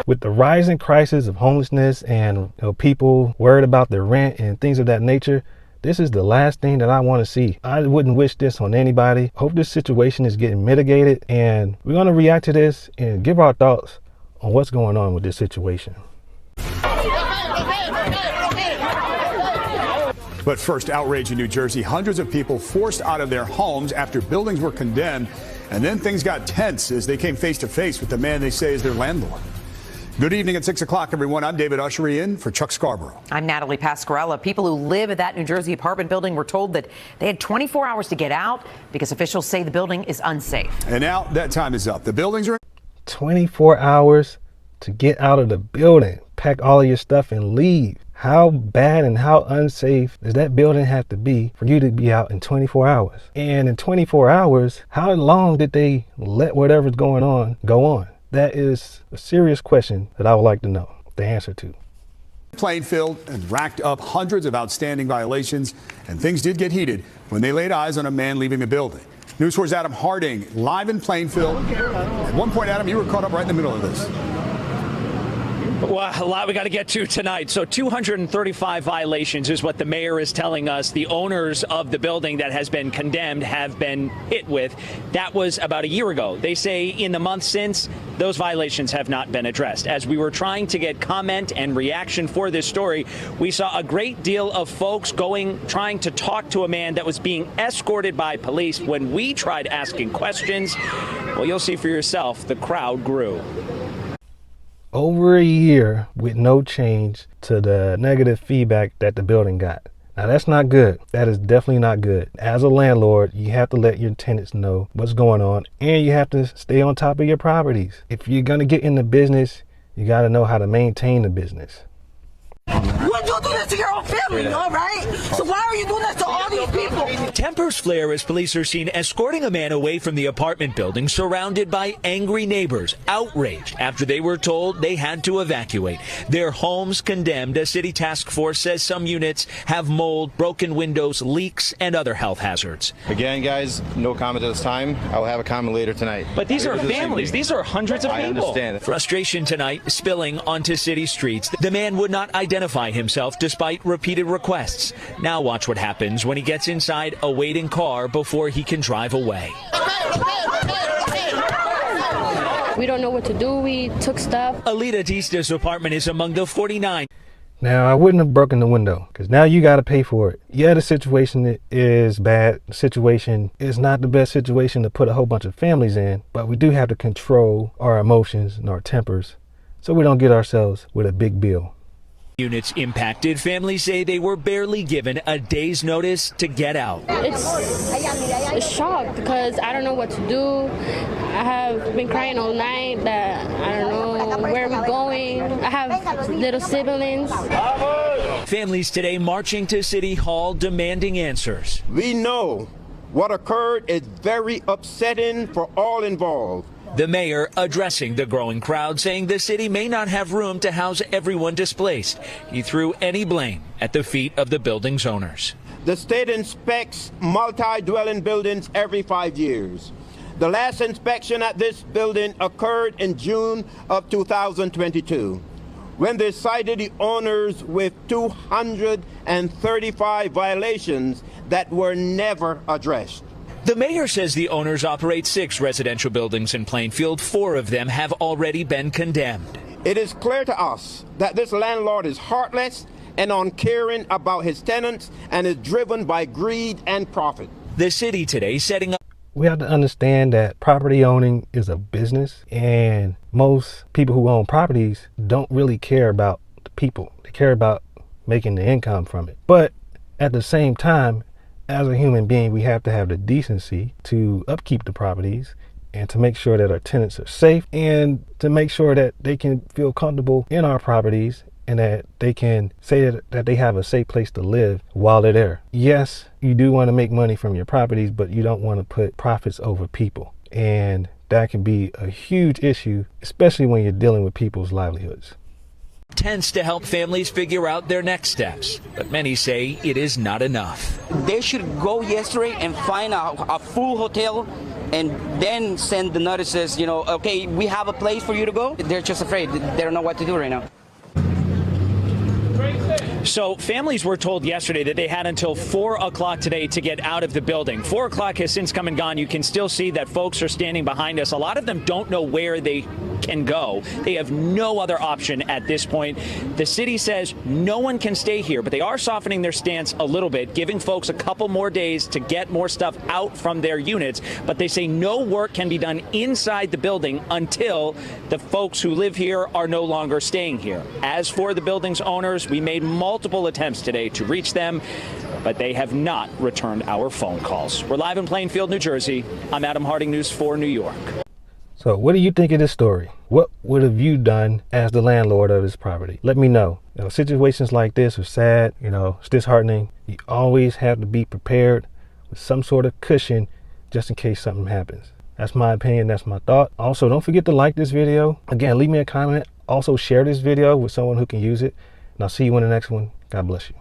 With the rising crisis of homelessness and people worried about their rent and things of that nature, this is the last thing that I want to see. I wouldn't wish this on anybody. Hope this situation is getting mitigated, and we're going to react to this and give our thoughts on what's going on with this situation. But first, outrage in New Jersey. Hundreds of people forced out of their homes after buildings were condemned. And then things got tense as they came face to face with the man they say is their landlord. Good evening at 6 o'clock, everyone. I'm David Ushery in for Chuck Scarborough. I'm Natalie Pasquarella. People who live at that New Jersey apartment building were told that they had 24 hours to get out because officials say the building is unsafe. And now that time is up. The buildings are 24 hours to get out of the building. Pack all of your stuff and leave. How bad and how unsafe does that building have to be for you to be out in 24 hours? And in 24 hours, how long did they let whatever's going on go on? That is a serious question that I would like to know the answer to. Plainfield and racked up hundreds of outstanding violations, and things did get heated when they laid eyes on a man leaving the building. News 4's Adam Harding live in Plainfield. At one point, Adam, you were caught up right in the middle of this. Well, a lot we got to get to tonight. So 235 violations is what the mayor is telling us the owners of the building that has been condemned have been hit with. That was about a year ago. They say in the month since, those violations have not been addressed. As we were trying to get comment and reaction for this story, we saw a great deal of folks trying to talk to a man that was being escorted by police. When we tried asking questions, well, you'll see for yourself, the crowd grew. Over a year with no change to the negative feedback that the building got. Now that's not good. That is definitely not good. As a landlord, you have to let your tenants know what's going on, and you have to stay on top of your properties. If you're gonna get in the business, you gotta know how to maintain the business. You do this to your own family, all right? So why are you doing this to all these people? Tempers flare as police are seen escorting a man away from the apartment building surrounded by angry neighbors, outraged after they were told they had to evacuate. Their homes condemned. A city task force says some units have mold, broken windows, leaks, and other health hazards. Again, guys, no comment at this time. I will have a comment later tonight. But these are families. These are hundreds of people. I understand. Frustration tonight spilling onto city streets. The man would not identify himself despite repeated requests. Now watch what happens when he gets inside a waiting car before he can drive away. We don't know what to do. We took stuff. Alita Dista's apartment is among the 49. Now, I wouldn't have broken the window because now you got to pay for it. Yeah, the situation is bad. The situation is not the best situation to put a whole bunch of families in, but we do have to control our emotions and our tempers so we don't get ourselves with a big bill. Units impacted. Families say they were barely given a day's notice to get out. It's a shock because I don't know what to do. I have been crying all night that I don't know where we're going. I have little siblings. Families today marching to City Hall demanding answers. We know what occurred is very upsetting for all involved. The mayor addressing the growing crowd, saying the city may not have room to house everyone displaced. He threw any blame at the feet of the building's owners. The state inspects multi-dwelling buildings every 5 years. The last inspection at this building occurred in June of 2022, when they cited the owners with 235 violations that were never addressed. The mayor says the owners operate 6 residential buildings in Plainfield. 4 of them have already been condemned. It is clear to us that this landlord is heartless and uncaring about his tenants and is driven by greed and profit. The city today setting up. We have to understand that property owning is a business, and most people who own properties don't really care about the people. They care about making the income from it. But at the same time, as a human being, we have to have the decency to upkeep the properties and to make sure that our tenants are safe and to make sure that they can feel comfortable in our properties and that they can say that they have a safe place to live while they're there. Yes, you do want to make money from your properties, but you don't want to put profits over people. And that can be a huge issue, especially when you're dealing with people's livelihoods. tents to help families figure out their next steps. But many say it is not enough. They should go yesterday and find a full hotel and then send the notices, you know, okay, we have a place for you to go. They're just afraid. They don't know what to do right now. So families were told yesterday that they had until 4 o'clock today to get out of the building. 4 o'clock has since come and gone. You can still see that folks are standing behind us. A lot of them don't know where they can go. They have no other option at this point. The city says no one can stay here, but they are softening their stance a little bit, giving folks a couple more days to get more stuff out from their units. But they say no work can be done inside the building until the folks who live here are no longer staying here. As for the building's owners, we made multiple attempts today to reach them, but they have not returned our phone calls. We're live in Plainfield, New Jersey. I'm Adam Harding, News 4 New York. So what do you think of this story? What would have you done as the landlord of this property? Let me know. You know, situations like this are sad, you know, it's disheartening. You always have to be prepared with some sort of cushion just in case something happens. That's my opinion, that's my thought. Also, don't forget to like this video. Again, leave me a comment. Also share this video with someone who can use it. And I'll see you in the next one. God bless you.